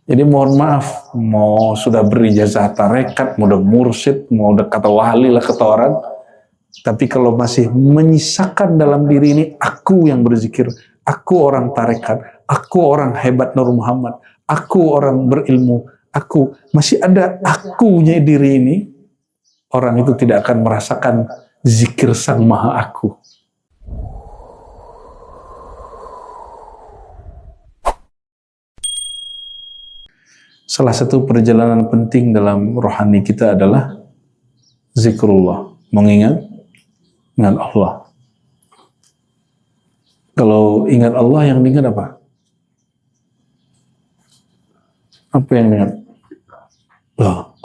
Jadi mohon maaf, mau sudah berijazah tarekat, mau udah mursyid, mau udah kata wali lah kata orang, tapi kalau masih menyisakan dalam diri ini, aku yang berzikir, aku orang tarekat, aku orang hebat Nur Muhammad, aku orang berilmu, aku, masih ada akunya diri ini, orang itu tidak akan merasakan zikir sang maha aku. Salah satu perjalanan penting dalam rohani kita adalah zikrullah, mengingat Allah. Kalau ingat Allah, yang diingat apa? Apa yang diingat?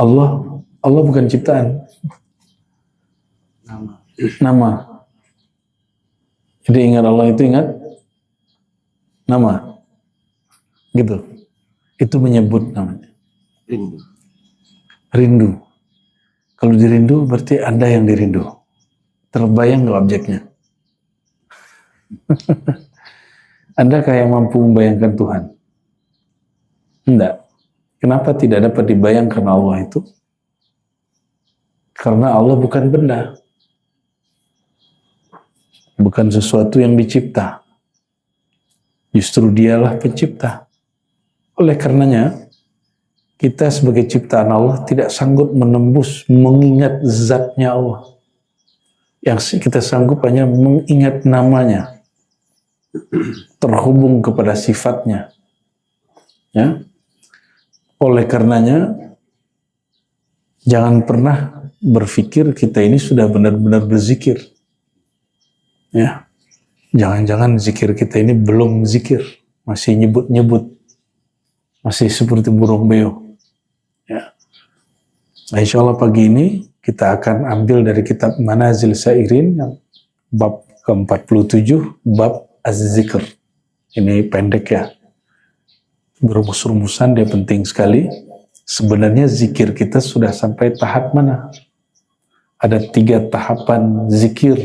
Allah bukan ciptaan. Nama. Jadi ingat Allah itu ingat nama. Gitu. Itu menyebut namanya. Rindu. Kalau dirindu berarti Anda yang dirindu. Terbayang nggak objeknya? Anda kayak mampu membayangkan Tuhan? Enggak. Kenapa tidak dapat dibayangkan Allah itu? Karena Allah bukan benda. Bukan sesuatu yang dicipta. Justru dialah pencipta. Oleh karenanya, kita sebagai ciptaan Allah tidak sanggup menembus mengingat zatnya Allah. Yang kita sanggup hanya mengingat namanya, terhubung kepada sifatnya. Ya. Oleh karenanya, jangan pernah berpikir kita ini sudah benar-benar berzikir. Ya. Jangan-jangan zikir kita ini belum zikir, masih nyebut-nyebut. Masih seperti burung beo. Ya. Nah, insya Allah pagi ini kita akan ambil dari kitab Manazil Sairin yang bab ke-47, bab Az-Zikr. Ini pendek ya. Berumus-rumusan dia penting sekali. Sebenarnya zikir kita sudah sampai tahap mana? Ada 3 tahapan zikir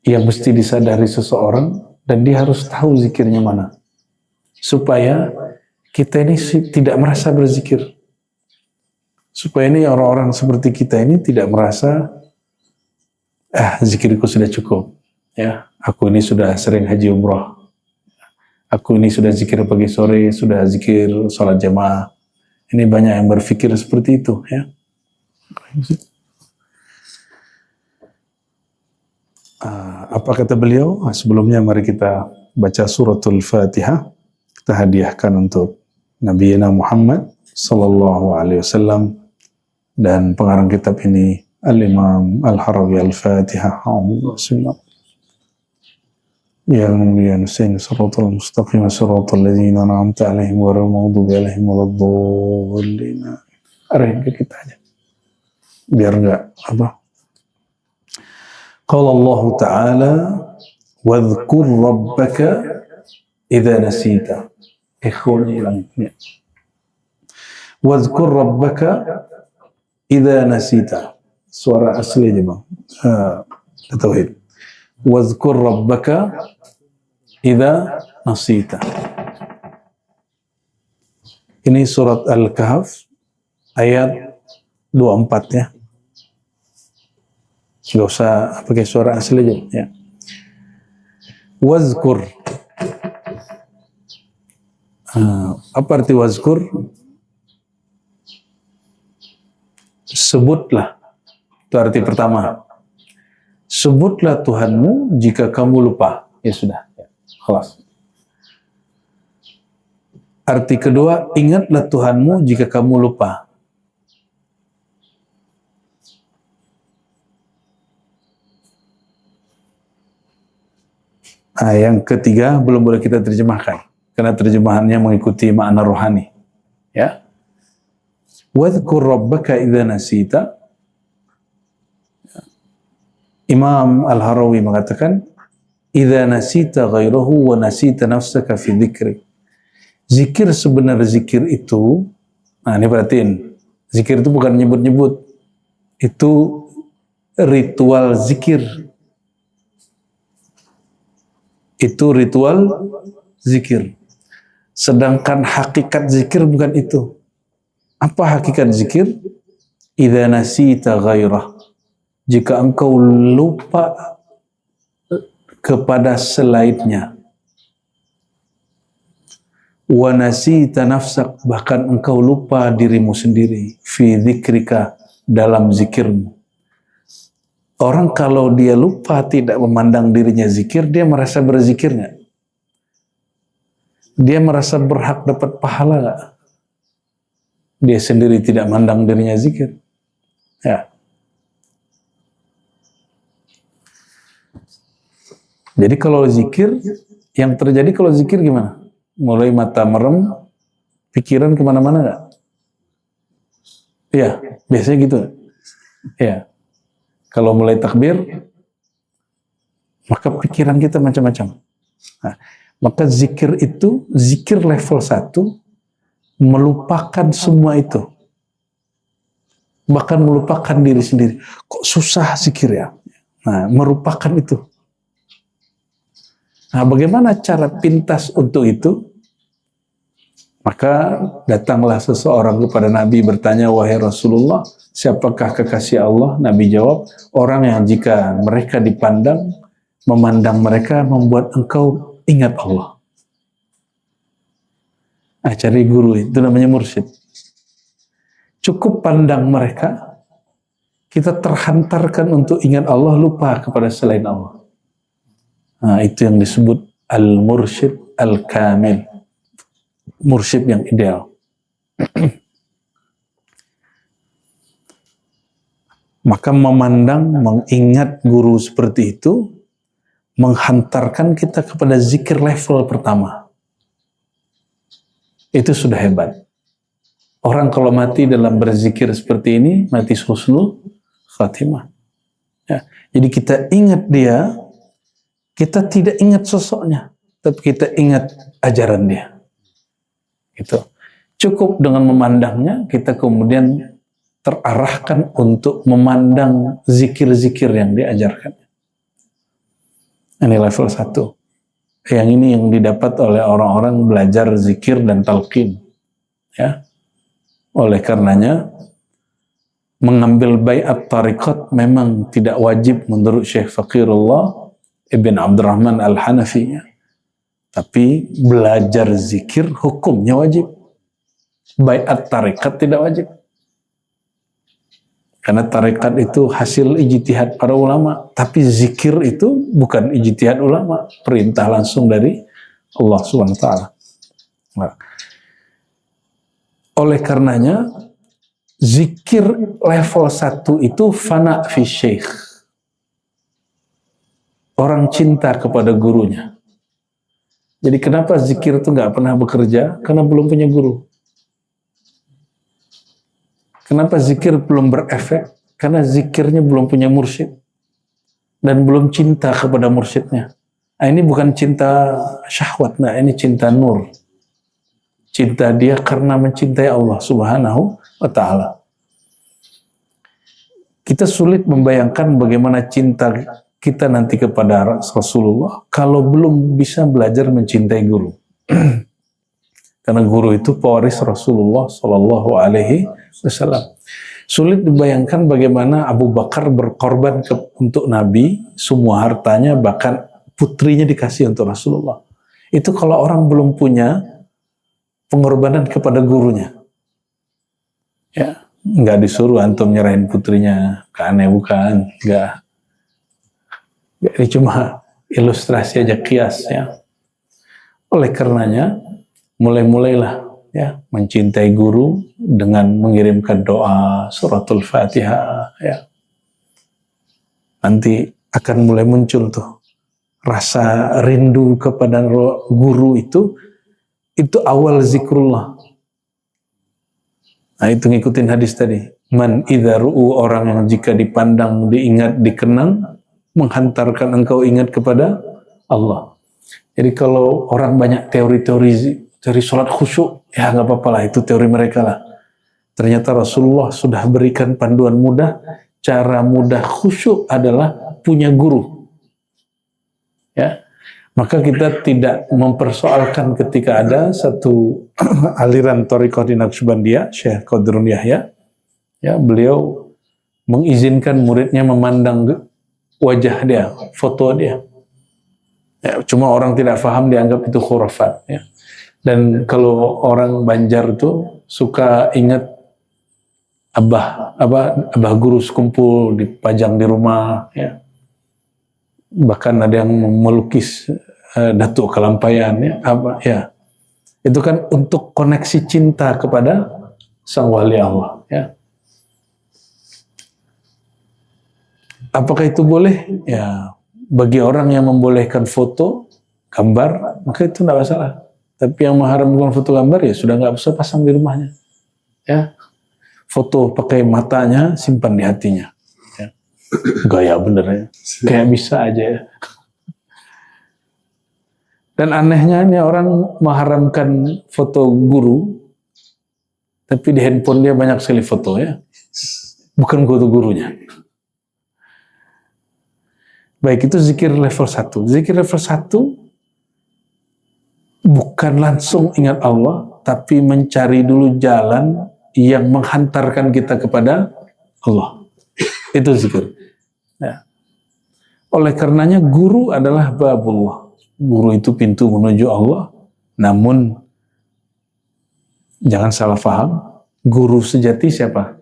yang mesti disadari seseorang, dan dia harus tahu zikirnya mana. Supaya kita ini tidak merasa berzikir. Supaya ini orang-orang seperti kita ini tidak merasa, zikirku sudah cukup. Ya, aku ini sudah sering haji umroh. Aku ini sudah zikir pagi sore, sudah zikir sholat jamaah. Ini banyak yang berpikir seperti itu. Ya. Apa kata beliau? Sebelumnya mari kita baca suratul Fatihah. Kita hadiahkan untuk Nabi Muhammad sallallahu alaihi wasallam, dan pengarang kitab ini Al-Imam Al-Harawi Al-Fatihah. Bismillah. Ya mulia nusain siratal mustaqim siratal ladzina an'amta 'alaihim ghairil maghdubi 'alaihim waladdallin. Arahin ke kita aja. Biar enggak apa? Qala Allah Ta'ala wadhkur rabbaka idza nasita. Ikhwani hilang. Wadhkur rabbaka idza nasita. Suara asli aja bang. Tauhid. Wadhkur rabbaka idza nasita. Ini surat Al-Kahf ayat 24 ya. Gak usah pakai suara asli aja ya. Wazkur. Apa arti wazkur? Sebutlah. Itu arti pertama. Sebutlah Tuhanmu jika kamu lupa. Ya sudah. Ya. Khalas. Arti kedua, ingatlah Tuhanmu jika kamu lupa. Yang ketiga belum boleh kita terjemahkan karena terjemahannya mengikuti makna rohani. Ya. Wadhkur rabbaka idza nasita. Imam Al-Harawi mengatakan idza nasita ghairahu wa nasita nafsaka fi dzikri. Zikir sebenar zikir itu, nah ini perhatiin, zikir itu bukan nyebut-nyebut, itu ritual zikir. Itu ritual zikir. Sedangkan hakikat zikir bukan itu. Apa hakikat zikir? Idza nasita ghairah. Jika engkau lupa kepada selainnya. Wa nasita nafsak, bahkan engkau lupa dirimu sendiri. Fi dzikrika, dalam zikirmu. Orang kalau dia lupa tidak memandang dirinya zikir, dia merasa berzikir nggak? Dia merasa berhak dapat pahala nggak? Dia sendiri tidak mandang dirinya zikir. Ya. Jadi kalau zikir, yang terjadi kalau zikir gimana? Mulai mata merem, pikiran kemana-mana nggak? Iya, biasanya gitu. Iya. Kalau mulai takbir, maka pikiran kita macam-macam. Nah, maka zikir itu, zikir level 1, melupakan semua itu. Bahkan melupakan diri sendiri. Kok susah zikir ya? Nah, merupakan itu. Nah, bagaimana cara pintas untuk itu? Maka datanglah seseorang kepada Nabi bertanya, wahai Rasulullah, siapakah kekasih Allah? Nabi jawab, orang yang jika mereka dipandang, memandang mereka membuat engkau ingat Allah. Nah, cari guru, itu namanya mursyid. Cukup pandang mereka, kita terhantarkan untuk ingat Allah, lupa kepada selain Allah. Nah, itu yang disebut al-mursyid al-kamil. Mursyid yang ideal. Maka memandang, mengingat guru seperti itu, menghantarkan kita kepada zikir level pertama. Itu sudah hebat. Orang kalau mati dalam berzikir seperti ini, mati husnul khatimah. Ya. Jadi kita ingat dia, kita tidak ingat sosoknya, tapi kita ingat ajaran dia. Gitu. Cukup dengan memandangnya, kita kemudian terarahkan untuk memandang zikir-zikir yang diajarkan. Ini level 1. Yang ini yang didapat oleh orang-orang belajar zikir dan talqin. Ya. Oleh karenanya, mengambil baiat tariqat memang tidak wajib menurut Syekh Faqirullah Ibn Abdurrahman Al-Hanafi. Tapi belajar zikir hukumnya wajib. Baiat tariqat tidak wajib. Karena tariqat itu hasil ijtihad para ulama. Tapi zikir itu bukan ijtihad ulama. Perintah langsung dari Allah SWT. Nah. Oleh karenanya, zikir level 1 itu fana fi syekh. Orang cinta kepada gurunya. Jadi kenapa zikir itu nggak pernah bekerja? Karena belum punya guru. Kenapa zikir belum berefek? Karena zikirnya belum punya mursyid. Dan belum cinta kepada mursyidnya. Nah, ini bukan cinta syahwat, nah ini cinta nur. Cinta dia karena mencintai Allah Subhanahu wa ta'ala. Kita sulit membayangkan bagaimana cinta kita nanti kepada Rasulullah kalau belum bisa belajar mencintai guru. Karena guru itu pewaris Rasulullah Shallallahu Alaihi Wasallam. Sulit dibayangkan bagaimana Abu Bakar berkorban untuk Nabi, semua hartanya, bahkan putrinya dikasih untuk Rasulullah. Itu kalau orang belum punya pengorbanan kepada gurunya. Ya, nggak disuruh antum nyerahin putrinya ke aneh, bukan, nggak. Ini cuma ilustrasi aja, kias ya. Oleh karenanya, mulailah ya mencintai guru dengan mengirimkan doa suratul Fatihah ya. Nanti akan mulai muncul tuh rasa rindu kepada guru itu awal zikrullah. Nah, itu ngikutin hadis tadi. Man idza ru'u, orang yang jika dipandang, diingat, dikenang, menghantarkan engkau ingat kepada Allah. Jadi kalau orang banyak teori sholat khusyuk, ya nggak apa-apa lah, itu teori mereka lah. Ternyata Rasulullah sudah berikan panduan mudah. Cara mudah khusyuk adalah punya guru. Ya, Maka kita tidak mempersoalkan ketika ada satu aliran Thariqah di Naqsybandiyah, Syekh Qadrun Yahya, ya, beliau mengizinkan muridnya memandang wajah dia, foto dia. Ya, cuma orang tidak paham dianggap itu khurafat. Ya. Dan kalau orang Banjar tuh suka ingat abah guru sekumpul dipajang di rumah, ya. Bahkan ada yang melukis Datuk Kalampayan, ya, itu kan untuk koneksi cinta kepada sang wali Allah, ya. Apakah itu boleh? Ya, bagi orang yang membolehkan foto, gambar, maka itu tidak masalah. Tapi yang mengharamkan foto gambar, ya sudah nggak usah pasang di rumahnya, ya. Foto pakai matanya, simpan di hatinya. Ya. Gaya bener ya. Kayak bisa aja ya. Dan anehnya ini orang mengharamkan foto guru, tapi di handphone dia banyak sekali foto ya. Bukan foto gurunya. Baik, itu zikir level 1. Zikir level 1 bukan langsung ingat Allah, tapi mencari dulu jalan yang menghantarkan kita kepada Allah. Itu zikir. Ya. Oleh karenanya guru adalah babullah. Guru itu pintu menuju Allah. Namun jangan salah paham. Guru sejati siapa?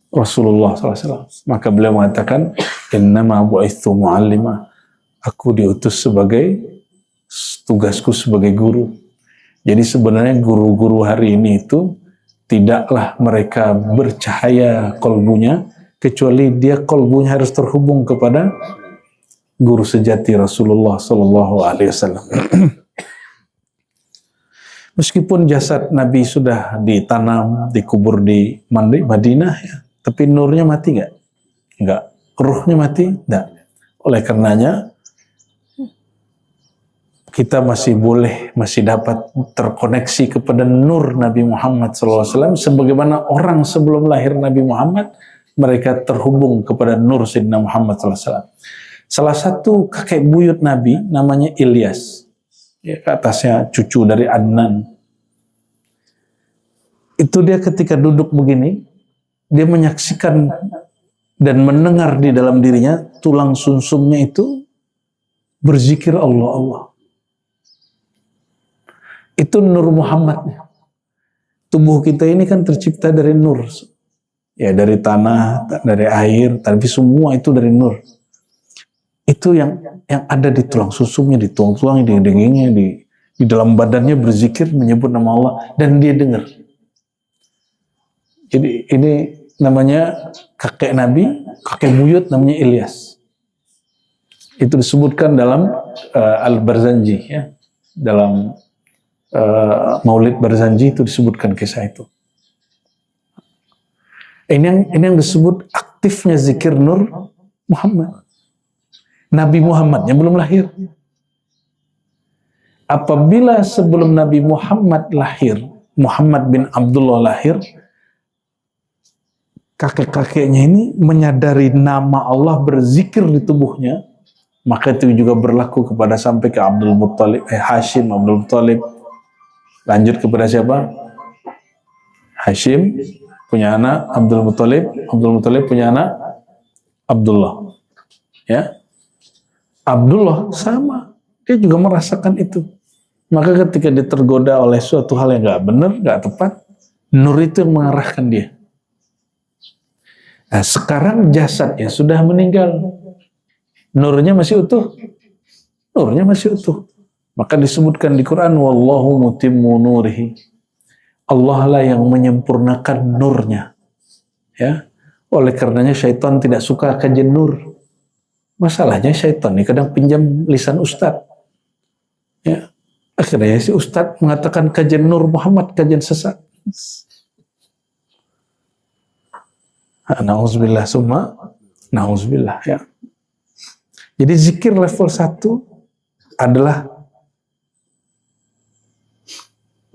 Rasulullah SAW. Maka beliau mengatakan, innama bu'ithu mu'allimah. Aku diutus sebagai, tugasku sebagai guru. Jadi sebenarnya guru-guru hari ini itu tidaklah mereka bercahaya kolbunya, kecuali dia kolbunya harus terhubung kepada guru sejati Rasulullah Sallallahu Alaihi Wasallam. Meskipun jasad Nabi sudah ditanam, dikubur di Madinah, ya, tapi nurnya mati nggak? Nggak. Ruhnya mati? Nggak. Oleh karenanya kita masih dapat terkoneksi kepada nur Nabi Muhammad SAW, sebagaimana orang sebelum lahir Nabi Muhammad, mereka terhubung kepada nur Sayyidina Muhammad SAW. Salah satu kakek buyut Nabi namanya Ilyas, ya, ke atasnya cucu dari Adnan. Itu dia ketika duduk begini, dia menyaksikan dan mendengar di dalam dirinya, tulang sumsumnya itu berzikir Allah, Allah. Itu nur Muhammad. Tubuh kita ini kan tercipta dari nur. Ya, dari tanah, dari air, tapi semua itu dari nur. Itu yang ada di tulang susumnya, di tulang-tulangnya, di dagingnya, di dalam badannya berzikir, menyebut nama Allah, dan dia dengar. Jadi ini namanya kakek Nabi, kakek buyut namanya Ilyas. Itu disebutkan dalam Al-Barzanji, ya, dalam Maulid Barzanji itu disebutkan kisah itu. Ini yang disebut aktifnya zikir nur Muhammad. Nabi Muhammad yang belum lahir. Apabila sebelum Nabi Muhammad lahir, Muhammad bin Abdullah lahir, kakek-kakeknya ini menyadari nama Allah berzikir di tubuhnya, maka itu juga berlaku kepada sampai ke Abdul Muttalib, Hashim, Abdul Muttalib. Lanjut kepada siapa? Hashim punya anak Abdul Muttalib punya anak Abdullah. Ya, Abdullah sama, dia juga merasakan itu. Maka ketika dia tergoda oleh suatu hal yang nggak benar, nggak tepat, nur itu yang mengarahkan dia. Nah, sekarang jasadnya sudah meninggal, nurnya masih utuh. Nurnya masih utuh. Maka disebutkan di Quran, wallahu mutimmu nurihi. Allah lah yang menyempurnakan nurnya. Ya. Oleh karenanya syaitan tidak suka kajian nur. Masalahnya syaitan ini kadang pinjam lisan ustadz. Ya. Akhirnya si ustadz mengatakan kajian nur Muhammad, kajian sesat. Na'udzubillah summa na'udzubillah, ya. Jadi zikir level 1 adalah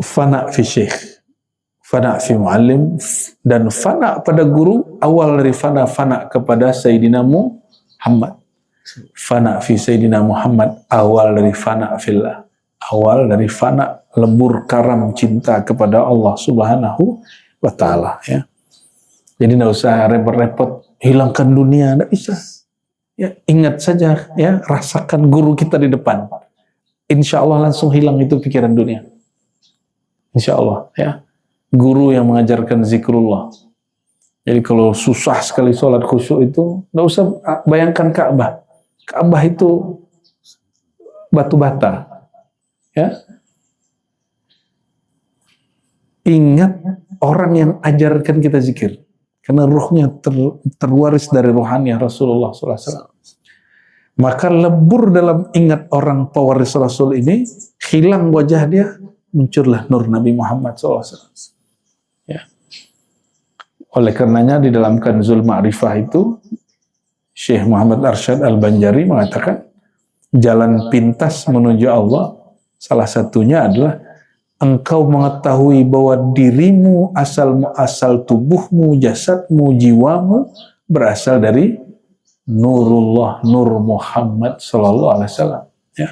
fana fi syekh, fana fi muallim, dan fana pada guru. Awal dari fana kepada Sayyidina Muhammad. Fana fi Sayyidina Muhammad, awal dari fana fillah, awal dari fana, lebur karam cinta kepada Allah Subhanahu wa Ta'ala. Ya. Jadi tidak usah repot-repot hilangkan dunia, tidak bisa. Ya, ingat saja, ya, rasakan guru kita di depan. Insya Allah langsung hilang itu pikiran dunia. Insya Allah, ya. Guru yang mengajarkan zikrullah. Jadi kalau susah sekali sholat khusyuk itu, nggak usah bayangkan Ka'bah. Ka'bah itu batu bata. Ya. Ingat orang yang ajarkan kita zikir. Karena ruhnya terwaris dari rohani Rasulullah SAW. Maka lebur dalam ingat orang pewaris Rasul ini, hilang wajah dia, muncullah nur Nabi Muhammad SAW. Ya. Oleh karenanya di dalam Kanzul Ma'rifah itu, Syekh Muhammad Arsyad Al-Banjari mengatakan, jalan pintas menuju Allah, salah satunya adalah engkau mengetahui bahwa dirimu, asal tubuhmu, jasadmu, jiwamu berasal dari Nurullah, Nur Muhammad Sallallahu Alaihi Wasallam. Ya.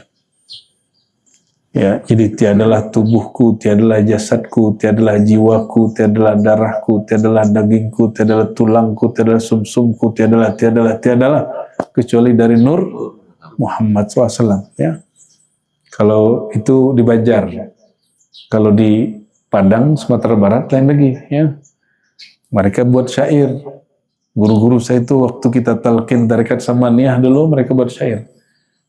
Ya, jadi tiadalah tubuhku, tiadalah jasadku, tiadalah jiwaku, tiadalah darahku, tiadalah dagingku, tiadalah tulangku, tiadalah sumsumku, tiadalah kecuali dari Nur Muhammad SAW. Ya. Kalau itu di Banjar. Kalau di Padang, Sumatera Barat, lain lagi. Ya. Mereka buat syair. Guru-guru saya itu waktu kita talqin tarekat Samaniyah dulu, mereka buat syair.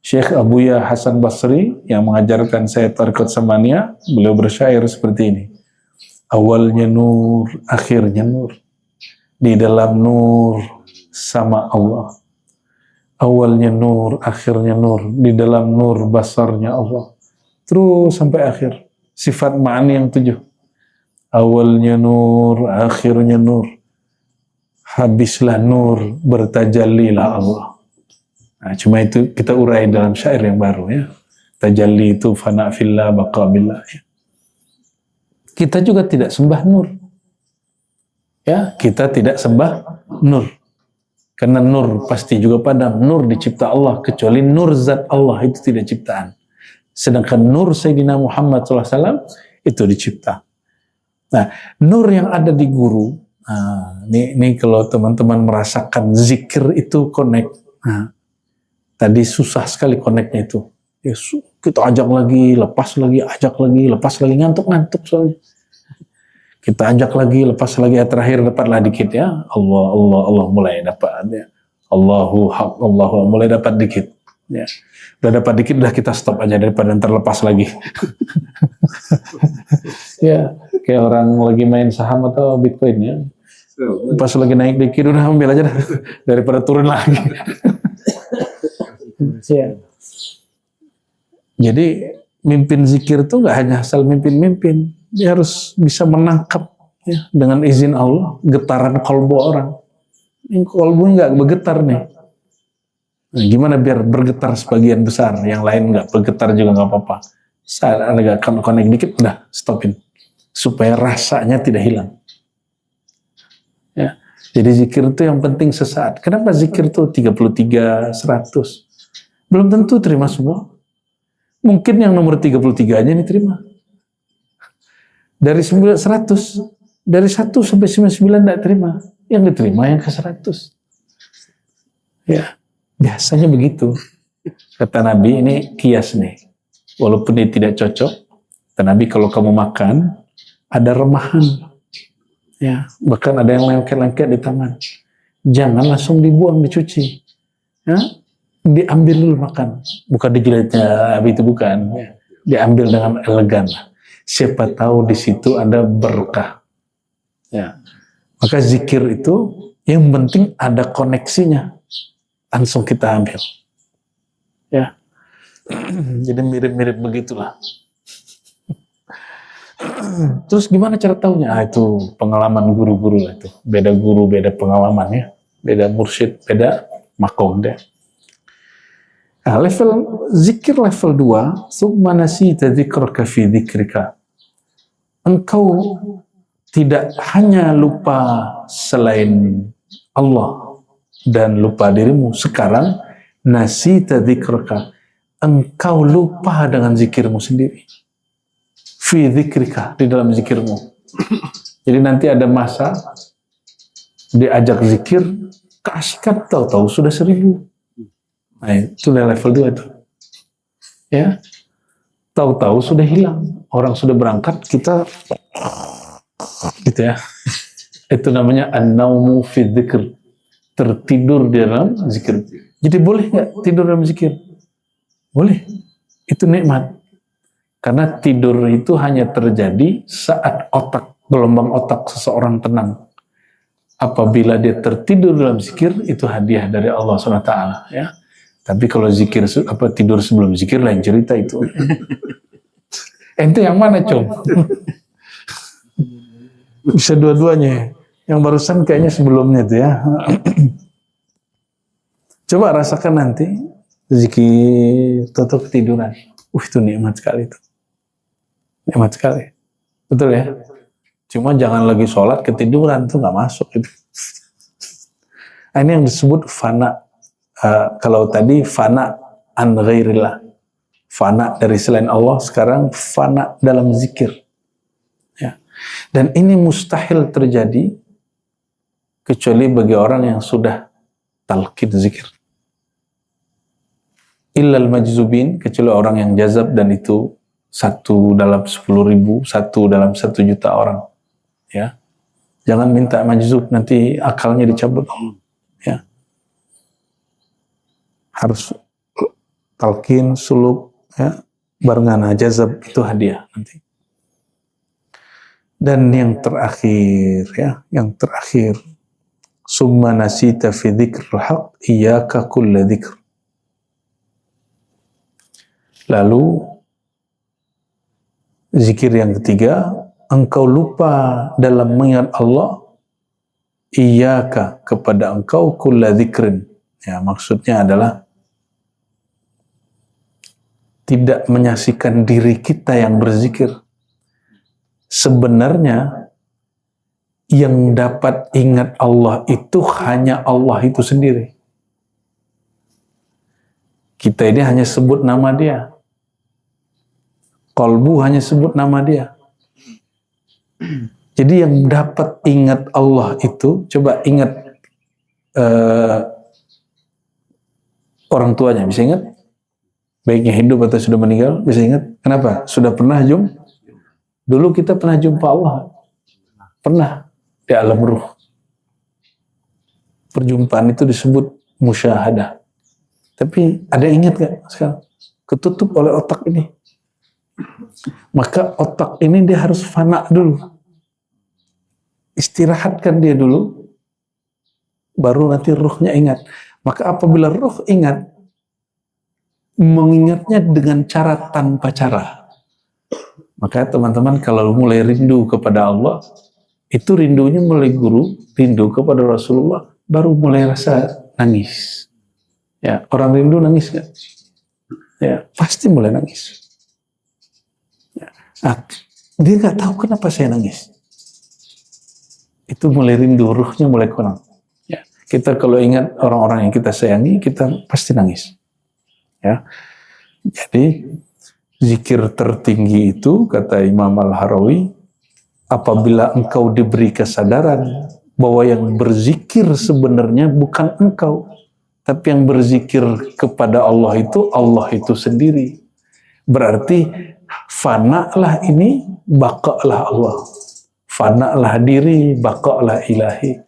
Syekh Abuya Hasan Basri yang mengajarkan saya tarekat Samaniyah, beliau bersyair seperti ini. Awalnya nur, akhirnya nur. Di dalam nur sama Allah. Awalnya nur, akhirnya nur. Di dalam nur basarnya Allah. Terus sampai akhir. Sifat ma'ani yang 7. Awalnya nur, akhirnya nur. Habislah nur, bertajallilah Allah. Nah, cuma itu kita urai dalam syair yang baru ya. Tajalli itu fana fillah baqa billah. Ya. Kita juga tidak sembah nur. Ya, kita tidak sembah nur. Karena nur pasti juga padam. Nur dicipta Allah, kecuali nur zat Allah itu tidak ciptaan. Sedangkan nur Sayyidina Muhammad SAW itu dicipta. Nah, nur yang ada di guru, ini kalau teman-teman merasakan zikir itu connect. Nah, tadi susah sekali connectnya itu. Ya, kita ajak lagi, lepas lagi, ajak lagi, lepas lagi, ngantuk-ngantuk soalnya. Kita ajak lagi, lepas lagi, terakhir dapatlah dikit ya. Allah mulai dapat ya. Allahu haq, Allahu mulai dapat dikit. Ya. Udah dapat dikit, udah kita stop aja daripada terlepas lagi. Ya, kayak orang lagi main saham atau Bitcoin ya. Pas lagi naik dikit udah ambil aja dah, daripada turun lagi. Ya. Jadi mimpin zikir itu nggak hanya asal mimpin-mimpin, dia harus bisa menangkap ya, dengan izin Allah getaran kolbu orang. Ini kolbu nggak bergetar nih. Nah, gimana biar bergetar sebagian besar, yang lain nggak bergetar juga nggak apa-apa. Saat agak connect dikit, udah stopin supaya rasanya tidak hilang. Ya, jadi zikir itu yang penting sesaat. Kenapa zikir itu 33, 100? Belum tentu terima semua. Mungkin yang nomor 33-nya diterima. Dari 100, dari 1 sampai 99 tidak terima. Yang diterima yang ke 100. Ya. Biasanya begitu. Kata Nabi, ini kias nih. Walaupun ini tidak cocok, kata Nabi kalau kamu makan, ada remahan. Ya, bahkan ada yang lengket-lengket di tangan. Jangan langsung dibuang, dicuci. Ya, diambil dulu makan. Bukan dijilitnya, itu bukan. Ya, diambil dengan elegan. Siapa tahu di situ ada berkah. Ya. Maka zikir itu, yang penting ada koneksinya. Langsung kita ambil. Ya. Jadi mirip-mirip begitulah. Terus gimana cara taunya? Itu pengalaman guru-guru lah itu. Beda guru, beda pengalaman ya. Beda mursyid, beda makom deh. Nah, level zikir level 2, summa nasita dzikraka fi dzikrika. Engkau tidak hanya lupa selain Allah dan lupa dirimu, sekarang nasita dzikraka, engkau lupa dengan zikirmu sendiri. Fi dzikrika, di dalam zikirmu. Jadi nanti ada masa diajak zikir, keasikan, tahu-tahu sudah 1000. Nah, itu level 2 itu. Ya. Tahu-tahu sudah hilang. Orang sudah berangkat, kita gitu ya. Itu namanya an-naumu fi dzikr. Tertidur di dalam zikir. Jadi boleh nggak tidur dalam zikir? Boleh. Itu nikmat. Karena tidur itu hanya terjadi saat gelombang otak seseorang tenang. Apabila dia tertidur dalam zikir, itu hadiah dari Allah SWT. Ya. Tapi kalau tidur sebelum zikir, lain cerita itu. Ente yang mana, Com? Bisa dua-duanya. Yang barusan kayaknya sebelumnya itu ya. Coba rasakan nanti zikir tutup ketiduran. Itu nikmat sekali itu. Nikmat sekali. Betul ya? Cuma jangan lagi sholat ketiduran, itu nggak masuk itu. Nah, ini yang disebut fana. Kalau tadi fana an ghairillah, fana dari selain Allah, sekarang fana dalam zikir. Ya. Dan ini mustahil terjadi kecuali bagi orang yang sudah talqin zikir. Illal majzubin, kecuali orang yang jazab, dan itu 1 dalam 10.000, 1 dalam 1 juta orang. Ya, jangan minta majzub, nanti akalnya dicabut. Ya, harus talqin, suluk, ya, barengan jazab, itu hadiah nanti. Dan yang terakhir, ya, yang terakhir, summa nasita fi dzikril haq iyyaka kulla dzikr. Lalu zikir yang ketiga, engkau lupa dalam mengingat Allah, iyyaka, kepada engkau, kulla dzikrin. Ya, maksudnya adalah tidak menyaksikan diri kita yang berzikir. Sebenarnya yang dapat ingat Allah itu hanya Allah itu sendiri. Kita ini hanya sebut nama Dia. Qalbu hanya sebut nama Dia. Jadi yang dapat ingat Allah itu, coba ingat orang tuanya, bisa ingat? Baiknya hidup atau sudah meninggal, bisa ingat? Kenapa? Sudah pernah dulu kita pernah jumpa Allah. Pernah di alam ruh. Perjumpaan itu disebut musyahadah. Tapi ada yang ingat gak sekarang? Ketutup oleh otak ini. Maka otak ini dia harus fana dulu. Istirahatkan dia dulu, baru nanti ruhnya ingat. Maka apabila ruh ingat, mengingatnya dengan cara tanpa cara. Maka teman-teman kalau mulai rindu kepada Allah, itu rindunya mulai guru, rindu kepada Rasulullah, baru mulai rasa nangis. Ya, orang rindu nangis gak? Ya, pasti mulai nangis. Nah, dia nggak tahu kenapa saya nangis. Itu mulai rindu, ruhnya mulai kurang. Ya, kita kalau ingat orang-orang yang kita sayangi, kita pasti nangis. Ya, jadi zikir tertinggi itu, kata Imam Al-Harawi, apabila engkau diberi kesadaran bahwa yang berzikir sebenarnya bukan engkau, tapi yang berzikir kepada Allah itu sendiri. Berarti fana'lah ini, baka'lah Allah. Fana'lah diri, baka'lah ilahi.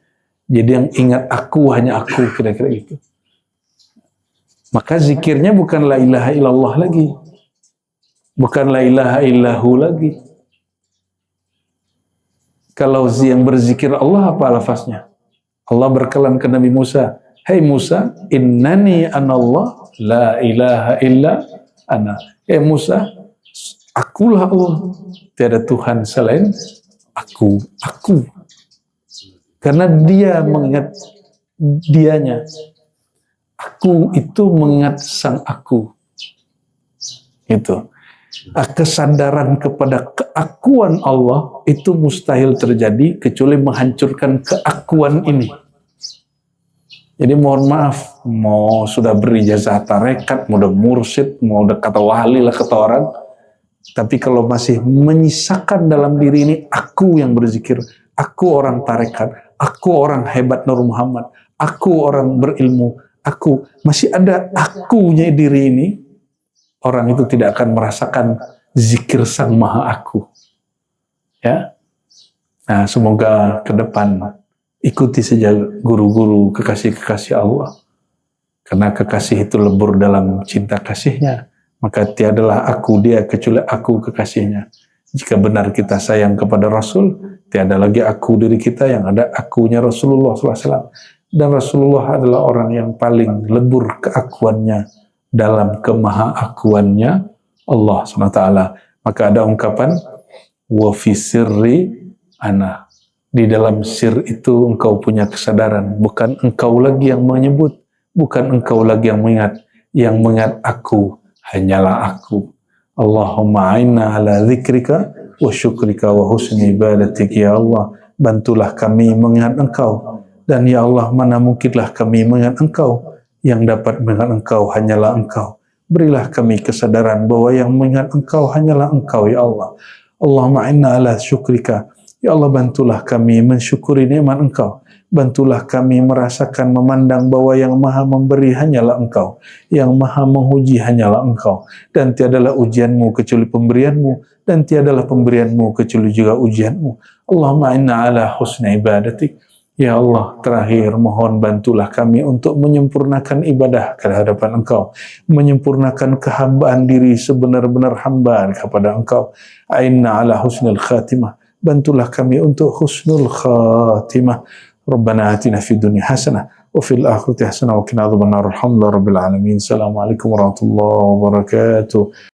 Jadi yang ingat aku, hanya aku, kira-kira gitu. Maka zikirnya bukan la ilaha illallah lagi. Bukan la ilaha illahu lagi. Kalau yang berzikir Allah, apa lafaznya? Allah berkalam ke Nabi Musa, "Hai Musa, innani anallah, la ilaha illa ana." Musa, akulah Allah, tiada Tuhan selain aku. Karena dia mengingat dianya. Aku itu mengingat sang aku. Itu. Kesadaran kepada keakuan Allah itu mustahil terjadi kecuali menghancurkan keakuan ini. Jadi mohon maaf, mau sudah berijazah tarekat, mau udah mursyid, mau udah kata wali lah kata orang, tapi kalau masih menyisakan dalam diri ini, aku yang berzikir, aku orang tarekat, aku orang hebat Nur Muhammad, aku orang berilmu, aku, masih ada akunya diri ini, orang itu tidak akan merasakan zikir Sang Maha Aku. Ya, nah semoga ke depan ikuti saja guru-guru kekasih-kekasih Allah. Karena kekasih itu lebur dalam cinta kasihnya, maka tiadalah aku dia kecuali aku kekasihnya. Jika benar kita sayang kepada Rasul, tiada lagi aku diri kita, yang ada akunya Rasulullah SAW. Dan Rasulullah adalah orang yang paling lebur keakuannya dalam kemahaakuannya Allah SWT. Maka ada ungkapan, wa fi sirri ana. Di dalam sir itu engkau punya kesadaran, bukan engkau lagi yang menyebut, bukan engkau lagi yang mengingat aku hanyalah aku. Allahumma a'inna ala dzikrika wa syukrika wa husni ibadatik. Ya Allah, bantulah kami mengingat engkau, dan ya Allah, mana mungkinlah kami mengingat engkau, yang dapat mengingat engkau hanyalah engkau. Berilah kami kesadaran bahwa yang mengingat engkau hanyalah engkau, ya Allah. Allahumma a'inna ala syukrika. Ya Allah, bantulah kami mensyukuri nikmat engkau. Bantulah kami merasakan, memandang bahwa yang maha memberi hanyalah engkau, yang maha menguji hanyalah engkau, dan tiadalah ujianmu kecuali pemberianmu, dan tiadalah pemberianmu kecuali juga ujianmu. Allahumma inna ala husni ibadatik. Ya Allah, terakhir mohon bantulah kami untuk menyempurnakan ibadah ke hadapan engkau, menyempurnakan kehambaan diri sebenar-benar hamba kepada engkau. Inna ala husnul khatimah. Bantulah kami untuk husnul khatimah. Rabbana atina fid dunya hasanah wa fil akhirati hasanah wa qina adzabannar. Alhamdulillahirabbil alamin. Assalamualaikum warahmatullahi wabarakatuh.